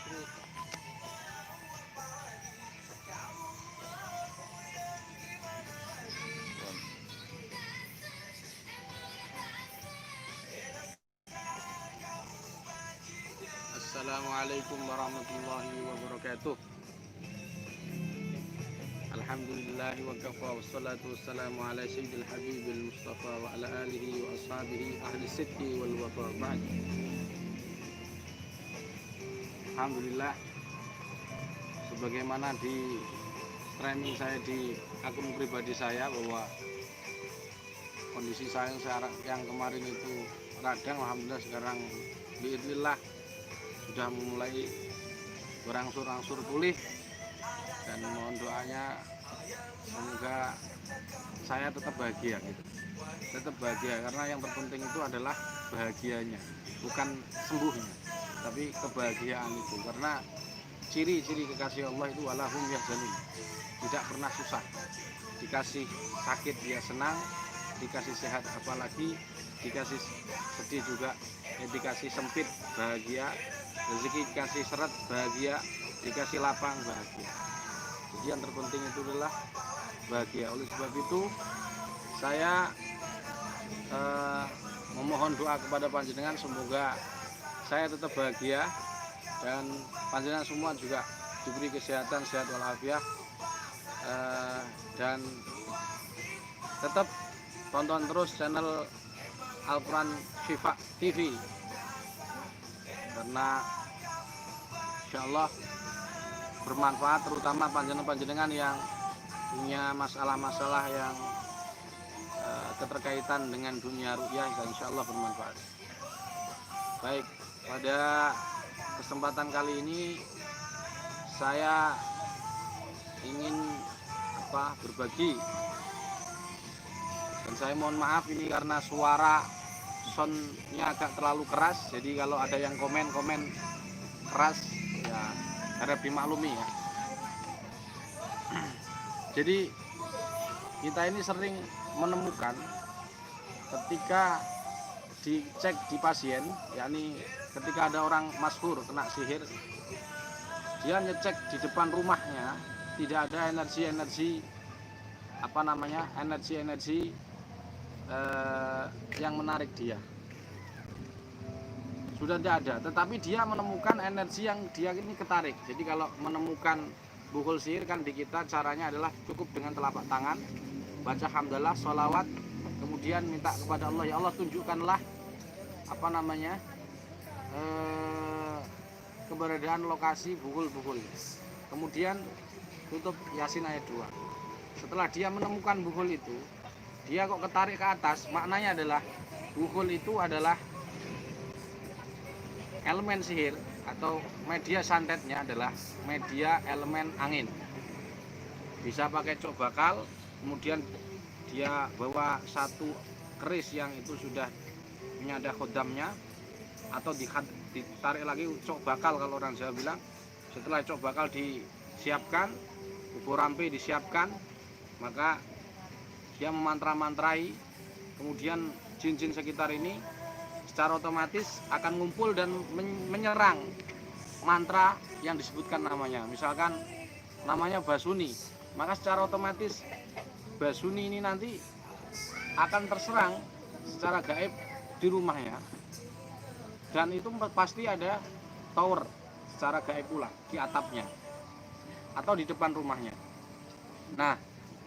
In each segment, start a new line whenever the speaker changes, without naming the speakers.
Assalamualaikum warahmatullahi wabarakatuh. Alhamdulillahi wa kafa wassalatu wassalamu ala sayyidil habibil mustafa wa ala alihi wa ashabihi ahli sidqi wal wafa ba'd. Alhamdulillah, sebagaimana di training saya di akun pribadi saya bahwa kondisi saya yang kemarin itu radang, alhamdulillah sekarang biidznillah sudah mulai berangsur-angsur pulih, dan mohon doanya semoga saya tetap bahagia gitu. Tetap bahagia, karena yang terpenting itu adalah bahagianya, bukan sembuhnya, tapi kebahagiaan itu. Karena ciri-ciri kekasih Allah itu walahum yahzanun, tidak pernah susah. Dikasih sakit dia senang, dikasih sehat apalagi, dikasih sedih juga, dikasih sempit bahagia, rezeki dikasih seret bahagia, dikasih lapang bahagia. Jadi yang terpenting itu adalah bahagia. Oleh sebab itu saya memohon doa kepada panjenengan semoga saya tetap bahagia dan panjenengan semua juga diberi kesehatan, sehat walafiat, dan tetap tonton terus channel Al-Quran Syifa TV, karena insyaallah bermanfaat, terutama panjenengan yang punya masalah-masalah yang keterkaitan dengan dunia ru'yah, insyaallah bermanfaat. Baik, pada kesempatan kali ini saya ingin berbagi, dan saya mohon maaf ini karena suara soundnya agak terlalu keras, jadi kalau ada yang komen keras ya harap dimaklumi ya. Jadi kita ini sering menemukan ketika dicek di pasien, yakni ketika ada orang masyhur kena sihir, dia ngecek di depan rumahnya tidak ada energi yang menarik dia, sudah tidak ada, tetapi dia menemukan energi yang dia ini ketarik. Jadi kalau menemukan buhul sihir kan di kita caranya adalah cukup dengan telapak tangan, baca hamdalah, sholawat, kemudian minta kepada Allah, ya Allah tunjukkanlah keberadaan lokasi buhul-buhul, kemudian tutup Yasin ayat 2. Setelah dia menemukan buhul itu, dia kok ketarik ke atas, maknanya adalah buhul itu adalah elemen sihir, atau media santetnya adalah media elemen angin. Bisa pakai cok bakal, kemudian dia bawa satu keris yang itu sudah punya ada khodamnya, atau ditarik lagi cok bakal kalau orang Jawa bilang. Setelah cok bakal disiapkan, bubur rampe disiapkan, maka dia memantra-mantrai, kemudian jin-jin sekitar ini secara otomatis akan ngumpul dan menyerang mantra yang disebutkan namanya. Misalkan namanya Basuni, maka secara otomatis Basuni ini nanti akan terserang secara gaib di rumahnya, dan itu pasti ada tower secara gaib pula di atapnya atau di depan rumahnya. Nah,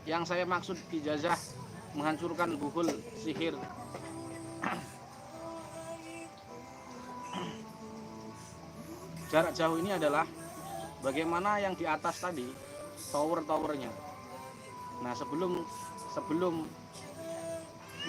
yang saya maksud ijazah menghancurkan buhul sihir jarak jauh ini adalah bagaimana yang di atas tadi, tower-towernya. Nah, sebelum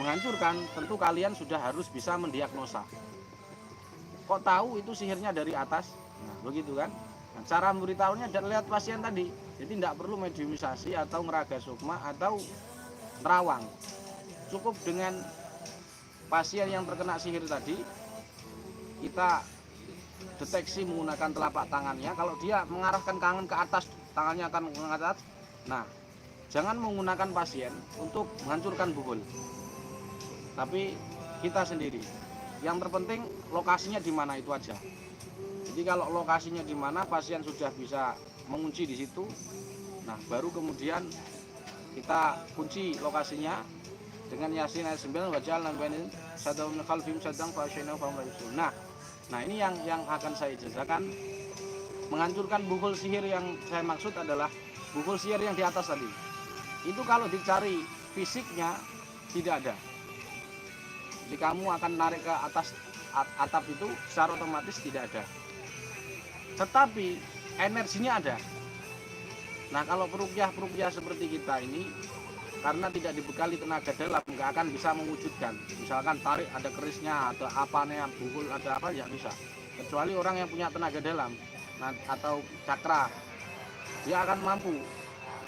menghancurkan, tentu kalian sudah harus bisa mendiagnosa. Kok tahu itu sihirnya dari atas? Nah, begitu kan? Nah, cara memberitahunya lihat pasien tadi. Jadi tidak perlu mediumisasi atau ngeraga sukma atau nerawang. Cukup dengan pasien yang terkena sihir tadi, kita deteksi menggunakan telapak tangannya. Kalau dia mengarahkan tangan ke atas, tangannya akan ke atas. Nah, jangan menggunakan pasien untuk menghancurkan buhul, tapi kita sendiri. Yang terpenting lokasinya di mana itu aja. Jadi kalau lokasinya di mana pasien sudah bisa mengunci di situ, nah baru kemudian kita kunci lokasinya dengan Yasin ayat 9 wajal nambahin sadam khalfim sadang fasyina famaisul. Nah ini yang akan saya jelaskan. Menghancurkan buhul sihir yang saya maksud adalah buhul sihir yang di atas tadi. Itu kalau dicari fisiknya tidak ada. Jadi kamu akan narik ke atas atap itu secara otomatis tidak ada. Tetapi energinya ada. Nah kalau peruqyah seperti kita ini, karena tidak dibekali tenaga dalam, nggak akan bisa mewujudkan. Misalkan tarik ada kerisnya, ada apanya, buhul ada apa, ya bisa. Kecuali orang yang punya tenaga dalam atau cakra, dia akan mampu.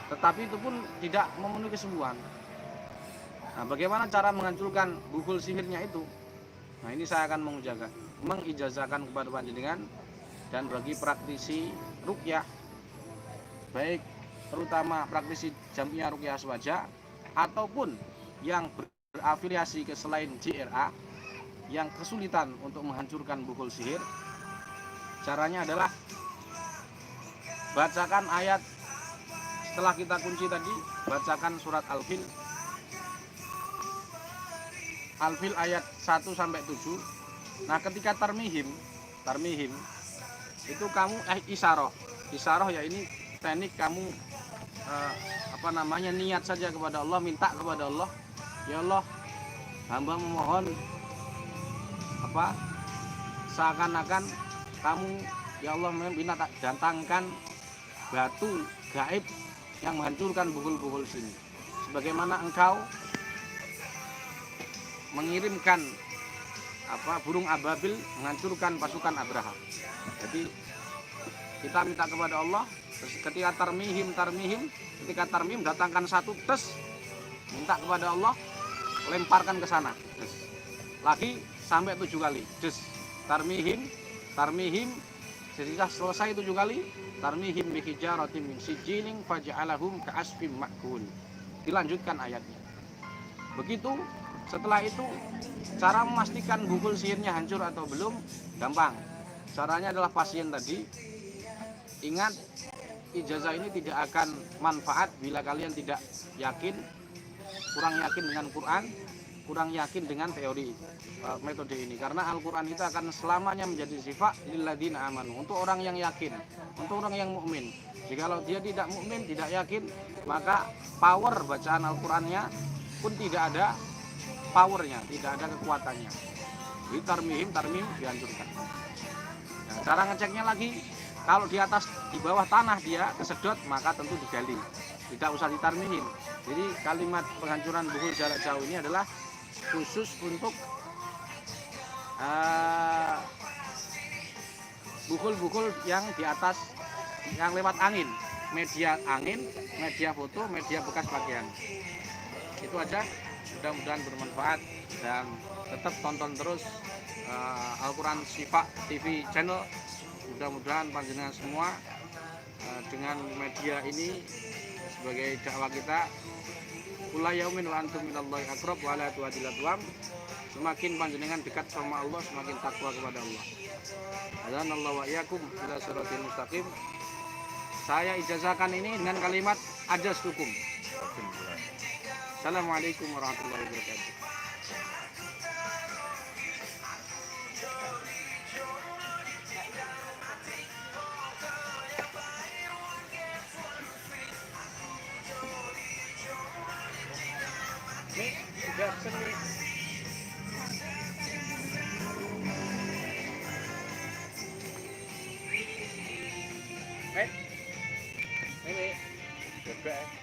Tetapi itu pun tidak memenuhi kesembuhan. Nah bagaimana cara menghancurkan buhul sihirnya itu? Nah ini saya akan mengijazahkan kepada panjenengan dan bagi praktisi ruqyah, baik terutama praktisi jamiah ruqyah aswaja ataupun yang berafiliasi ke selain JRA yang kesulitan untuk menghancurkan buhul sihir. Caranya adalah bacakan ayat setelah kita kunci tadi, bacakan surat Al-Fil ayat 1-7. Nah ketika tarmihim itu kamu isyarah ya, ini teknik kamu niat saja kepada Allah, minta kepada Allah, ya Allah hamba memohon seakan-akan kamu ya Allah minta datangkan batu gaib yang menghancurkan buhul-buhul sini, sebagaimana engkau mengirimkan burung ababil menghancurkan pasukan Abraha. Jadi kita minta kepada Allah, ketika tarmihim datangkan satu tes, minta kepada Allah, lemparkan ke sana, des. Lagi sampai 7 kali, des. Tarmihim setelah selesai 7 kali, tarmihim bihijaratin min sijilin faj'alahum ka'asfim ma'kul. Dilanjutkan ayatnya. Begitu. Setelah itu cara memastikan buhul sihirnya hancur atau belum gampang. Caranya adalah pasien tadi, ingat ijazah ini tidak akan manfaat bila kalian tidak yakin, kurang yakin dengan Quran, kurang yakin dengan teori metode ini. Karena Al-Quran itu akan selamanya menjadi sifat lilladzina amanu, untuk orang yang yakin, untuk orang yang mukmin. Jika kalau dia tidak mukmin, tidak yakin, maka power bacaan Al-Qurannya pun tidak ada powernya, tidak ada kekuatannya. Jadi tarmihim dihancurkan. Nah, cara ngeceknya lagi, kalau di atas, di bawah tanah dia kesedot, maka tentu digali, tidak usah ditarmihim. Jadi kalimat penghancuran buhul jarak jauh ini adalah khusus untuk buhul-buhul yang di atas, yang lewat angin, media foto, media bekas pakaian. Itu aja. Mudah-mudahan bermanfaat dan tetap tonton terus Al-Quran Syifa TV channel. Mudah-mudahan panjenengan semua dengan media ini sebagai dakwah kita, kula yaumin wa antum minallahi aqrab wa la tu'adilatuam. Semakin panjenengan dekat sama Allah, semakin takwa kepada Allah. Adzanallahu wa iyyakum ila shiratal mustaqim. Saya ijazahkan ini dengan kalimat ajastukum. Assalamualaikum warahmatullahi wabarakatuh. Ini sudah seni. Ini bebek.